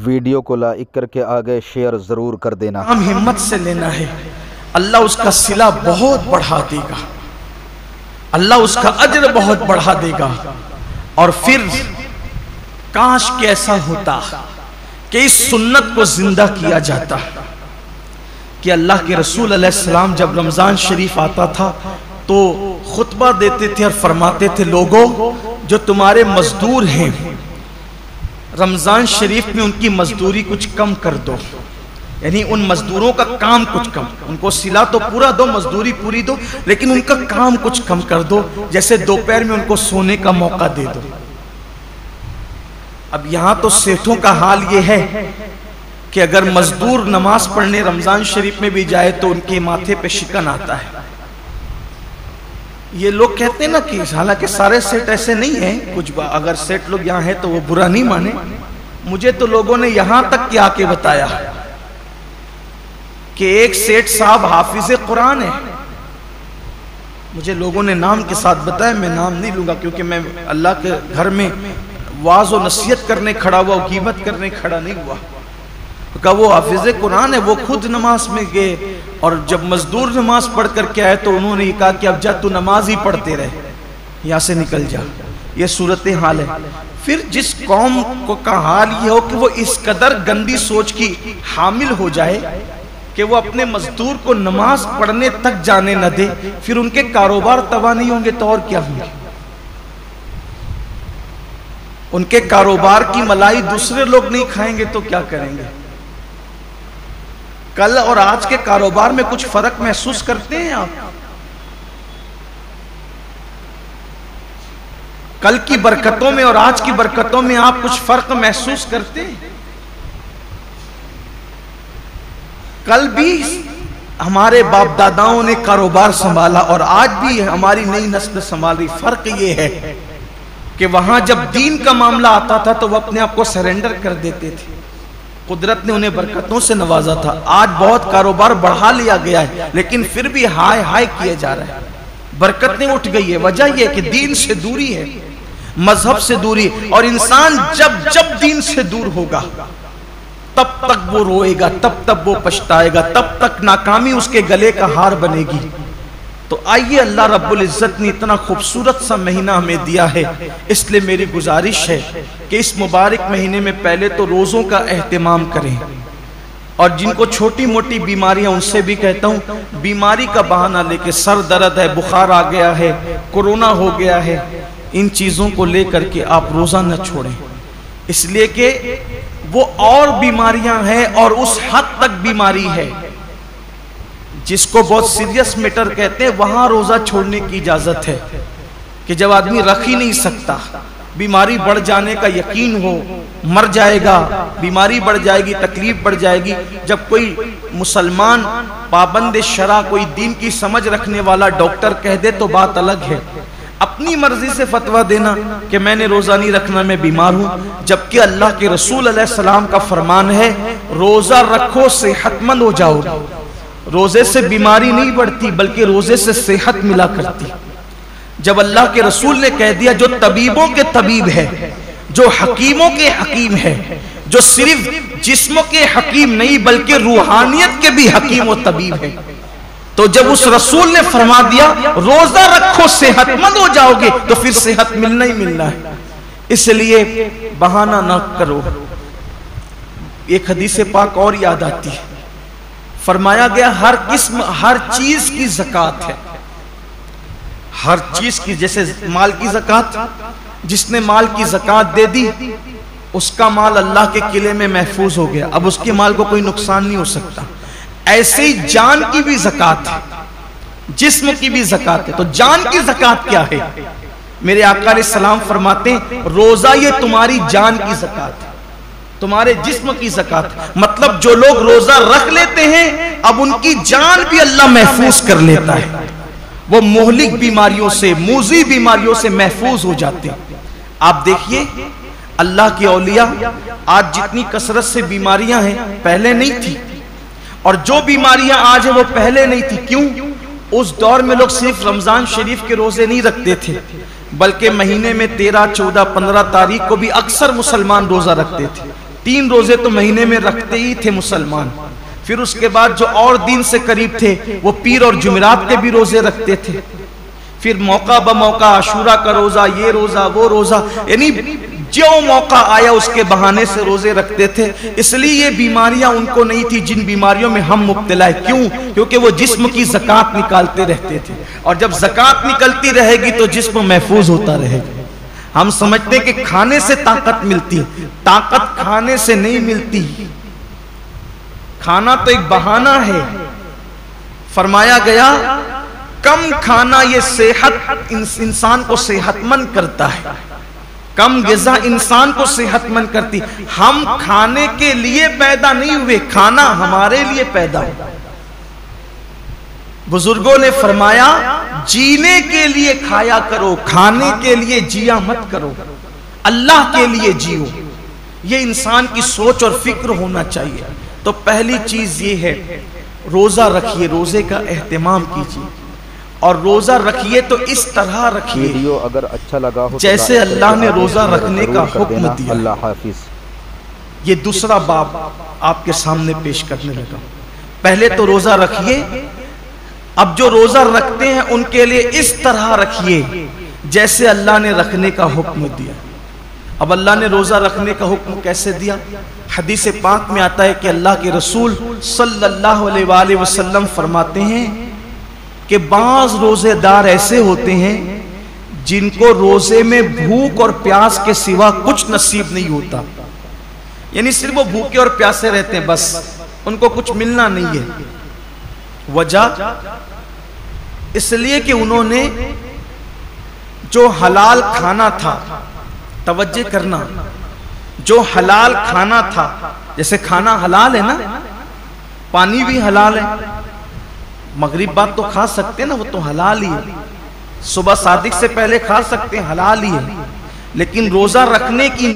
Video को like करके आगे शेयर ज़रूर कर देना। हम हिम्मत से लेना है, अल्लाह उसका सिला बहुत बढ़ा देगा, अल्लाह उसका अजर बहुत बढ़ा देगा। और फिर काश के ऐसा होता कि इस सुन्नत को जिंदा किया जाता कि अल्लाह के रसूल अलैहिस्सलाम जब रमज़ान शरीफ आता था तो खुतबा देते थे और फरमाते थे, लोगों जो तुम्हारे मजदूर हैं रमज़ान शरीफ में उनकी मजदूरी कुछ कम कर दो, यानी उन मजदूरों का काम कुछ कम, उनको सिला तो पूरा दो, मजदूरी पूरी दो, लेकिन उनका काम कुछ कम कर दो, जैसे दोपहर में उनको सोने का मौका दे दो। अब यहाँ तो सेठों का हाल ये है कि अगर मजदूर नमाज पढ़ने रमज़ान शरीफ में भी जाए तो उनके माथे पे शिकन आता है। ये लोग कहते हैं ना कि हालांकि सारे सेठ ऐसे नहीं हैं, कुछ अगर सेठ लोग यहाँ हैं तो वो बुरा नहीं माने। मुझे तो लोगों ने यहाँ तक कि आके बताया कि एक सेठ साहब हाफिज कुरान है, मुझे लोगों ने नाम के साथ बताया, मैं नाम नहीं लूंगा क्योंकि मैं अल्लाह के घर में वाज और नसीहत करने खड़ा हुआ, गीबत करने खड़ा नहीं हुआ। कहा वो हाफिज कुरान है, वो खुद नमाज में गए और जब मजदूर नमाज पढ़ करके आए तो उन्होंने ये कहा कि अब जा तू नमाज ही पढ़ते रहे, यहाँ से निकल जा। ये सूरत हाल है। फिर जिस कौम को का हाल ये हो कि वो इस कदर गंदी सोच की हामिल हो जाए कि वो अपने मजदूर को नमाज पढ़ने तक जाने न दे, फिर उनके कारोबार तबाह नहीं होंगे तो और क्या होंगे? उनके कारोबार की मलाई दूसरे लोग नहीं खाएंगे तो क्या करेंगे? कल और आज के कारोबार में कुछ फर्क महसूस करते हैं आप? कल की बरकतों में और आज की बरकतों में आप कुछ फर्क महसूस करते हैं? कल भी हमारे बाप दादाओं ने कारोबार संभाला और आज भी हमारी नई नस्ल संभाल रही। फर्क ये है कि वहां जब दीन का मामला आता था तो वो अपने आप को सरेंडर कर देते थे, कुदरत ने उन्हें बरकतों से नवाजा था। आज बहुत कारोबार बढ़ा लिया गया है लेकिन फिर भी हाय हाय किया जा रहा है, बरकतें उठ गई है। वजह यह कि दीन से दूरी है, मजहब से दूरी, और इंसान जब जब दीन से दूर होगा तब तक वो रोएगा, तब तक वो पछताएगा, तब तक नाकामी उसके गले का हार बनेगी। तो आइए, अल्लाह रब्बुल इज्जत ने इतना खूबसूरत सा महीना हमें दिया है, इसलिए मेरी गुजारिश है कि इस मुबारक महीने में पहले तो रोज़ों का एहतमाम करें, और जिनको छोटी मोटी बीमारियां उनसे भी कहता हूँ, बीमारी का बहाना लेके सर दर्द है, बुखार आ गया है, कोरोना हो गया है, इन चीज़ों को लेकर के आप रोज़ा न छोड़ें, इसलिए कि वो और बीमारियां हैं और उस हद तक बीमारी है जिसको बहुत सीरियस मैटर कहते हैं, वहां रोजा छोड़ने की इजाजत है कि जब आदमी रख ही नहीं सकता, बीमारी बढ़ जाने का यकीन हो, मर जाएगा, बीमारी बढ़ जाएगी, तकलीफ बढ़ जाएगी। जब कोई मुसलमान पाबंद शरा, कोई दीन की समझ रखने वाला डॉक्टर कह दे तो बात अलग है। अपनी मर्जी से फतवा देना कि मैंने रोजा नहीं रखना, मैं बीमार हूं, जबकि अल्लाह के रसूल अलैहिस्सलाम का फरमान है रोजा रखो सेहतमंद हो जाओगे। रोजे से बीमारी नहीं बढ़ती बल्कि रोजे से सेहत मिला करती। जब अल्लाह के रसूल ने कह दिया जो तबीबों के तबीब है, जो हकीमों के हकीम है, जो सिर्फ जिस्म के हकीम नहीं बल्कि रूहानियत के भी हकीम और तबीब है, तो जब उस रसूल ने फरमा दिया रोजा रखो सेहतमंद हो जाओगे, तो फिर सेहत मिलना ही मिलना है। इसलिए बहाना ना करो। एक हदीस पाक और याद आती है, फरमाया गया हर किस्म हर चीज की ज़कात है, हर चीज की, जैसे माल की ज़कात, जिसने माल की ज़कात दे दी उसका माल अल्लाह के किले में महफूज हो गया, अब उसके माल को कोई नुकसान नहीं हो सकता। ऐसे ही जान की भी ज़कात है, जिस्म की भी ज़कात है। तो जान की ज़कात क्या है? मेरे आका अलैहिस्सलाम फरमाते हैं रोजा ये तुम्हारी जान की ज़कात है, तुम्हारे जिस्म की ज़कात। मतलब जो लोग रोजा रख लेते हैं अब उनकी जान भी अल्लाह महफूज कर लेता है, वो मोहलिक बीमारियों से, मूजी बीमारियों से महफूज हो जाते हैं। आप देखिए अल्लाह के औलिया, आज जितनी कसरत से बीमारियां हैं पहले नहीं थी, और जो बीमारियां आज है वो पहले नहीं थी। क्यों? उस दौर में लोग सिर्फ रमजान शरीफ के रोजे नहीं रखते थे बल्कि महीने में 13, 14, 15 तारीख को भी अक्सर मुसलमान रोजा रखते थे। 3 रोजे तो महीने में रखते ही थे मुसलमान। फिर उसके बाद जो और दिन से करीब थे वो पीर और जुमेरात के भी रोजे रखते थे। फिर मौका ब मौका आशूरा का रोजा, ये रोजा वो रोजा, यानी जो मौका आया उसके बहाने से रोजे रखते थे। इसलिए ये बीमारियां उनको नहीं थी जिन बीमारियों में हम मुब्तला है। क्यों? क्योंकि वो जिस्म की ज़कात निकालते रहते थे, और जब ज़कात निकलती रहेगी तो जिस्म महफूज होता रहेगा। हम समझते हैं कि खाने से ताकत मिलती है, ताकत खाने से नहीं मिलती। खाना तो एक बहाना है। फरमाया गया कम खाना ये सेहत इंसान को सेहतमंद करता है, कम ग़िज़ा इंसान को सेहतमंद करती। हम खाने के लिए पैदा नहीं हुए, खाना हमारे लिए पैदा हुआ। बुजुर्गों ने फरमाया जीने के लिए खाया करो, खाने के लिए जिया मत करो, अल्लाह के लिए जियो। ये इंसान की सोच और फिक्र होना चाहिए। तो पहली चीज ये है, रोजा रखिए, रोजे का एहतमाम कीजिए, और रोजा रखिए तो इस तरह रखिए वीडियो अगर अच्छा लगा हो जैसे अल्लाह ने रोजा रखने का हुक्म दिया। अल्लाह हाफिज। ये दूसरा बाब आपके सामने पेश करने लगा। पहले तो रोजा रखिए, अब जो रोजा रखते हैं उनके लिए इस तरह रखिए जैसे अल्लाह ने रखने का हुक्म दिया। अब अल्लाह ने रोजा रखने का हुक्म कैसे दिया? हदीस पाक में आता है कि अल्लाह के रसूल सल्लल्लाहु अलैहि वसल्लम फरमाते हैं कि बाज़ रोजेदार ऐसे होते हैं जिनको रोजे में भूख और प्यास के सिवा कुछ नसीब नहीं होता, यानी सिर्फ वो भूखे और प्यासे रहते हैं, बस उनको कुछ मिलना नहीं है। वजह इसलिए कि उन्होंने जो हलाल खाना था, तवज्जो करना, जो हलाल खाना था, जैसे खाना हलाल है ना, पानी भी हलाल है, मगरिब बाद तो खा सकते हैं ना, वो तो हलाल ही है, सुबह सादिक से पहले खा सकते हैं, हलाल ही है। लेकिन रोजा रखने की